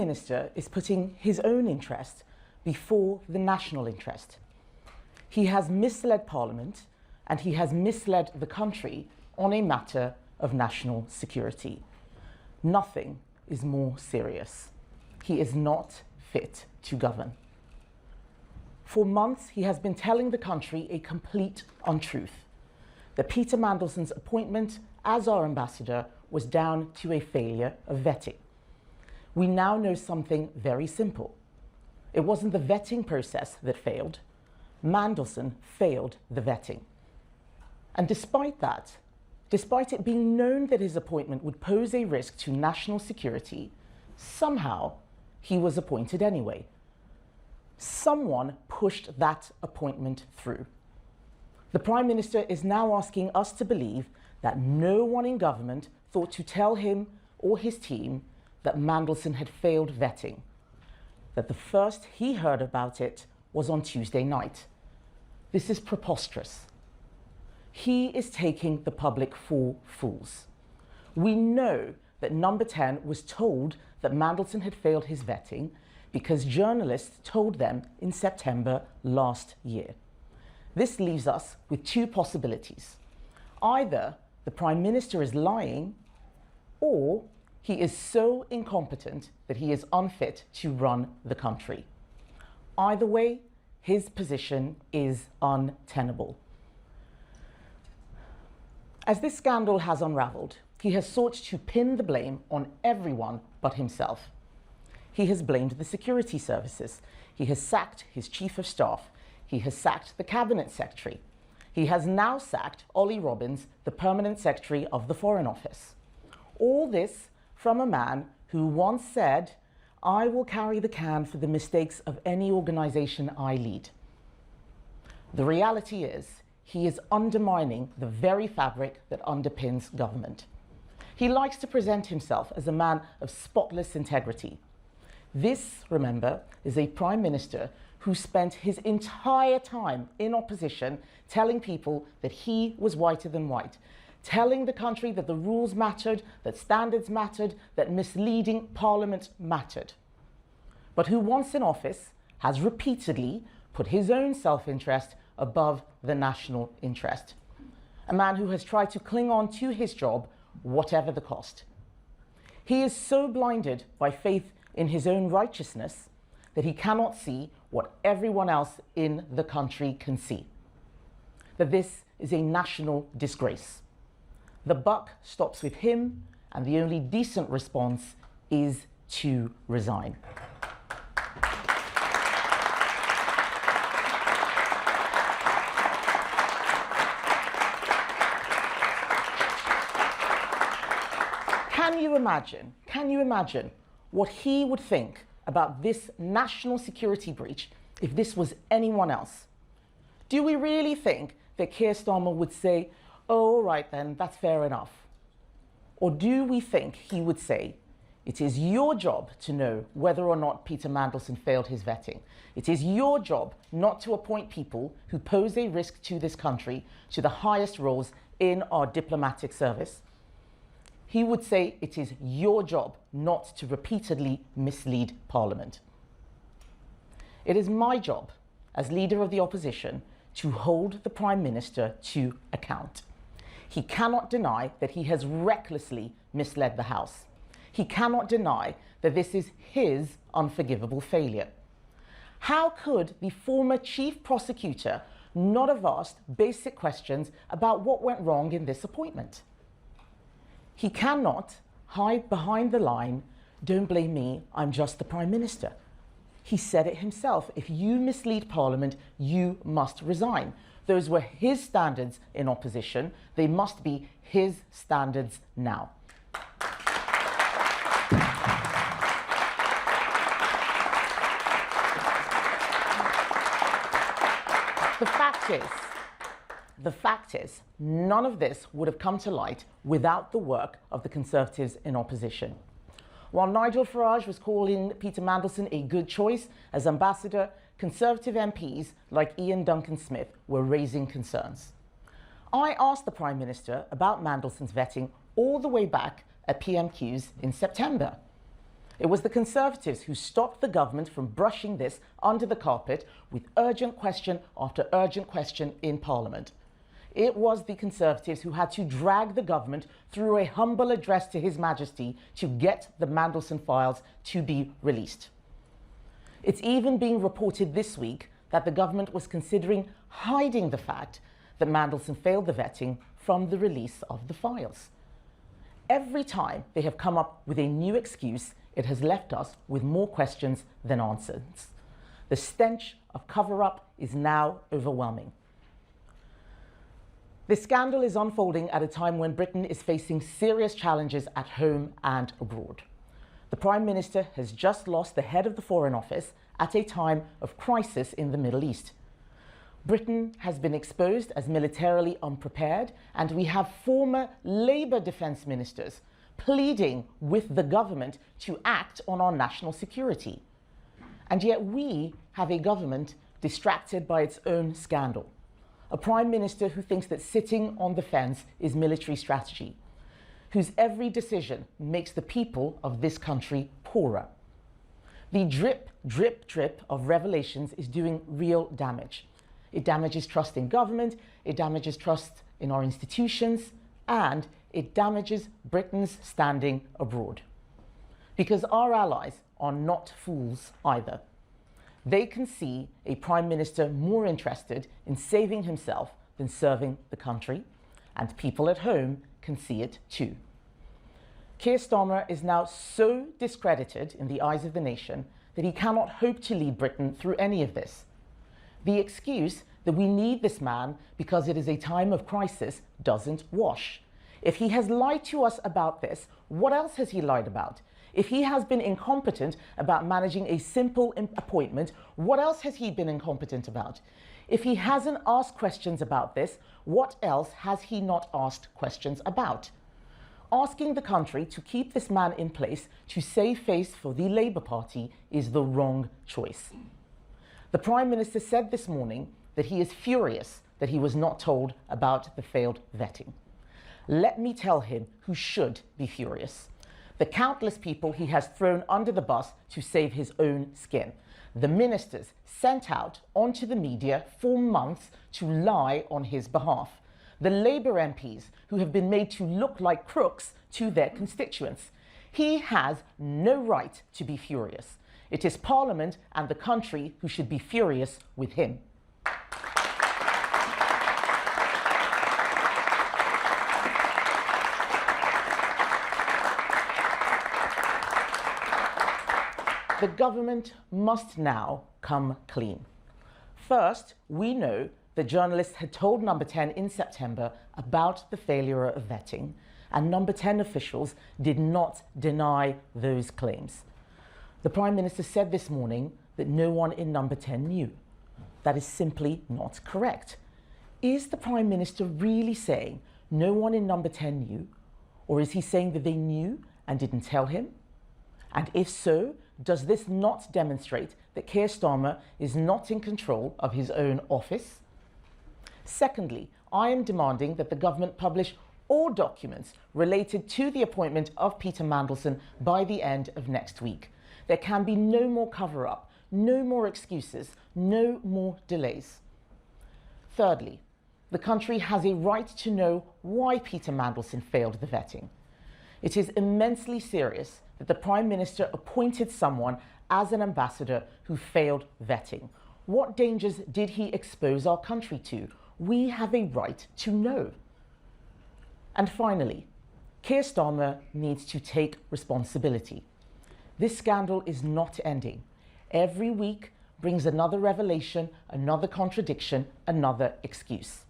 Minister is putting his own interest before the national interest. He has misled Parliament and he has misled the country on a matter of national security. Nothing is more serious. He is not fit to govern. For months, he has been telling the country a complete untruth, that Peter Mandelson's appointment as our ambassador was down to a failure of vetting. We now know something very simple. It wasn't the vetting process that failed. Mandelson failed the vetting. And despite that, despite it being known that his appointment would pose a risk to national security, somehow he was appointed anyway. Someone pushed that appointment through. The Prime Minister is now asking us to believe that no one in government thought to tell him or his team that Mandelson had failed vetting, that the first he heard about it was on Tuesday night. This is preposterous. He is taking the public for fools. We know that Number 10 was told that Mandelson had failed his vetting because journalists told them in September last year. This leaves us with two possibilities. Either the Prime Minister is lying, or he is so incompetent that he is unfit to run the country. Either way, his position is untenable. As this scandal has unraveled, he has sought to pin the blame on everyone but himself. He has blamed the security services. He has sacked his chief of staff. He has sacked the cabinet secretary. He has now sacked Ollie Robbins, the permanent secretary of the Foreign Office. All this from a man who once said, "I will carry the can for the mistakes of any organization I lead." The reality is, he is undermining the very fabric that underpins government. He likes to present himself as a man of spotless integrity. This, remember, is a Prime Minister who spent his entire time in opposition telling people that he was whiter than white, telling the country that the rules mattered, that standards mattered, that misleading Parliament mattered. But who, once in office, has repeatedly put his own self-interest above the national interest. A man who has tried to cling on to his job, whatever the cost. He is so blinded by faith in his own righteousness that he cannot see what everyone else in the country can see. That this is a national disgrace. The buck stops with him, and the only decent response is to resign. Can you imagine what he would think about this national security breach if this was anyone else? Do we really think that Keir Starmer would say, "Oh, all right then, that's fair enough"? Or do we think he would say, "It is your job to know whether or not Peter Mandelson failed his vetting. It is your job not to appoint people who pose a risk to this country to the highest roles in our diplomatic service"? He would say it is your job not to repeatedly mislead Parliament. It is my job as leader of the opposition to hold the Prime Minister to account. He cannot deny that he has recklessly misled the House. He cannot deny that this is his unforgivable failure. How could the former chief prosecutor not have asked basic questions about what went wrong in this appointment? He cannot hide behind the line, "Don't blame me, I'm just the Prime Minister." He said it himself. If you mislead Parliament, you must resign. Those were his standards in opposition. They must be his standards now. The fact is, none of this would have come to light without the work of the Conservatives in opposition. While Nigel Farage was calling Peter Mandelson a good choice as ambassador, Conservative MPs like Ian Duncan Smith were raising concerns. I asked the Prime Minister about Mandelson's vetting all the way back at PMQs in September. It was the Conservatives who stopped the government from brushing this under the carpet with urgent question after urgent question in Parliament. It was the Conservatives who had to drag the government through a humble address to His Majesty to get the Mandelson files to be released. It's even being reported this week that the government was considering hiding the fact that Mandelson failed the vetting from the release of the files. Every time they have come up with a new excuse, it has left us with more questions than answers. The stench of cover-up is now overwhelming. This scandal is unfolding at a time when Britain is facing serious challenges at home and abroad. The Prime Minister has just lost the head of the Foreign Office at a time of crisis in the Middle East. Britain has been exposed as militarily unprepared, and we have former Labour defence ministers pleading with the government to act on our national security. And yet we have a government distracted by its own scandal. A Prime Minister who thinks that sitting on the fence is military strategy, whose every decision makes the people of this country poorer. The drip, drip, drip of revelations is doing real damage. It damages trust in government, it damages trust in our institutions, and it damages Britain's standing abroad. Because our allies are not fools either. They can see a Prime Minister more interested in saving himself than serving the country, and people at home can see it too. Keir Starmer is now so discredited in the eyes of the nation that he cannot hope to lead Britain through any of this. The excuse that we need this man because it is a time of crisis doesn't wash. If he has lied to us about this, what else has he lied about? If he has been incompetent about managing a simple appointment, what else has he been incompetent about? If he hasn't asked questions about this, what else has he not asked questions about? Asking the country to keep this man in place to save face for the Labour Party is the wrong choice. The Prime Minister said this morning that he is furious that he was not told about the failed vetting. Let me tell him who should be furious. The countless people he has thrown under the bus to save his own skin. The ministers sent out onto the media for months to lie on his behalf. The Labour MPs who have been made to look like crooks to their constituents. He has no right to be furious. It is Parliament and the country who should be furious with him. The government must now come clean. First, we know that journalists had told Number 10 in September about the failure of vetting, and Number 10 officials did not deny those claims. The Prime Minister said this morning that no one in Number 10 knew. That is simply not correct. Is the Prime Minister really saying no one in Number 10 knew? Or is he saying that they knew and didn't tell him? And if so, does this not demonstrate that Keir Starmer is not in control of his own office? Secondly, I am demanding that the government publish all documents related to the appointment of Peter Mandelson by the end of next week. There can be no more cover-up, no more excuses, no more delays. Thirdly, the country has a right to know why Peter Mandelson failed the vetting. It is immensely serious that the Prime Minister appointed someone as an ambassador who failed vetting. What dangers did he expose our country to? We have a right to know. And finally, Keir Starmer needs to take responsibility. This scandal is not ending. Every week brings another revelation, another contradiction, another excuse.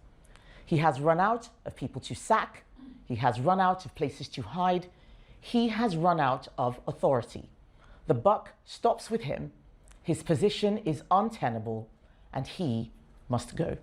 He has run out of people to sack. He has run out of places to hide. He has run out of authority. The buck stops with him. His position is untenable, and he must go.